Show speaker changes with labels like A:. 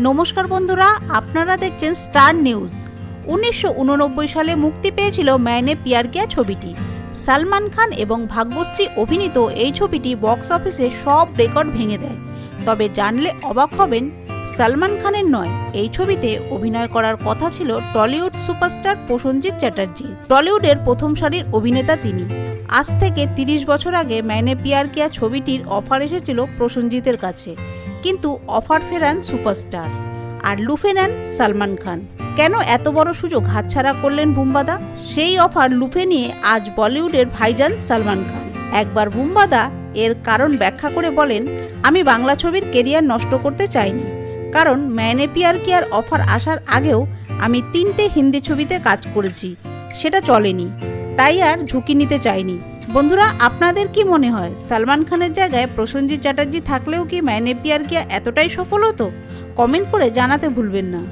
A: নমস্কার বন্ধুরা, আপনারা দেখছেন স্টার নিউজ। 1989 সালে মুক্তি পেয়েছিল मैंने प्यार किया ছবিটি। সালমান খান এবং ভাগ্যশ্রী অভিনীত এই ছবিটি বক্স অফিসে সব রেকর্ড ভেঙে দেয়। তবে জানলে অবাক হবেন, সালমান খানের নয়, এই ছবিতে অভিনয় করার কথা ছিল টলিউড সুপারস্টার প্রসেনজিৎ চ্যাটার্জি। টলিউডের প্রথম সারির অভিনেতা তিনি। আজ থেকে 30 বছর আগে मैंने प्यार किया ছবিটির অফার এসেছিল প্রসেনজিতের কাছে, কিন্তু অফার ফেরান সুপারস্টার আর লুফে নেন সালমান খান। কেন এত বড় সুযোগ হাতছাড়া করলেন বুম্বাদা? সেই অফার লুফে নিয়ে আজ বলিউডের ভাইজান সালমান খান। একবার বুম্বাদা এর কারণ ব্যাখ্যা করে বলেন, আমি বাংলা ছবির কেরিয়ার নষ্ট করতে চাইনি, কারণ मैंने प्यार कियाর অফার আসার আগেও আমি 3টে হিন্দি ছবিতে কাজ করেছি, সেটা চলেনি, তাই আর ঝুঁকি নিতে চাইনি। বন্ধুরা, আপনাদের কি মনে হয় সালমান খানের জায়গায় প্রসেনজিৎ চ্যাটার্জি থাকলেও কি मैंने प्यार किया এতটাই সফল হতো? কমেন্ট করে জানাতে ভুলবেন না।